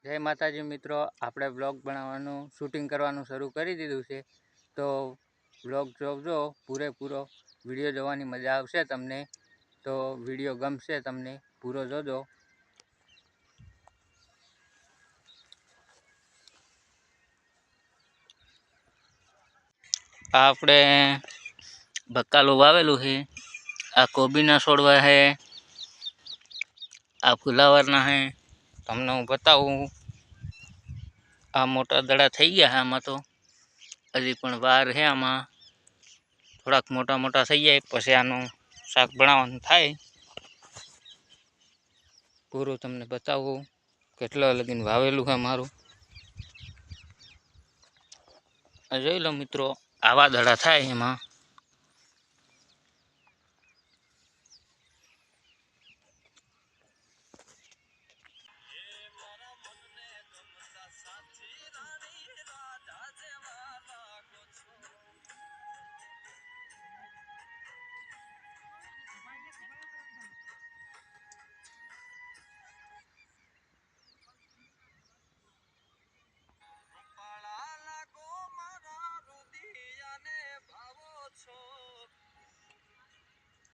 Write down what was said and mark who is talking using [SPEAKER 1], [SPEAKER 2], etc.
[SPEAKER 1] જય માતાજી મિત્રો, આપણે બ્લોગ બનાવવાનું શૂટિંગ કરવાનું શરૂ કરી દીધું છે. તો બ્લોગ જોજો પૂરેપૂરો, વિડીયો જોવાની મજા આવશે તમને. તો વિડીયો ગમશે તમને, પૂરો જોજો. આપણે બકાલું વાવેલું છે. આ કોબીના છોડવા છે, આ ફુલાવરના છે. તમને હું બતાવું. આ મોટા દડા થઈ ગયા છે. આમાં તો હજી પણ વાર છે. આમાં થોડાક મોટા મોટા થઈ જાય પછી આનું શાક બનાવવાનું થાય. પૂરું તમને બતાવું કેટલા લગીન વાવેલું છે મારું. જોઈ લો મિત્રો, આવા દડા થાય એમાં.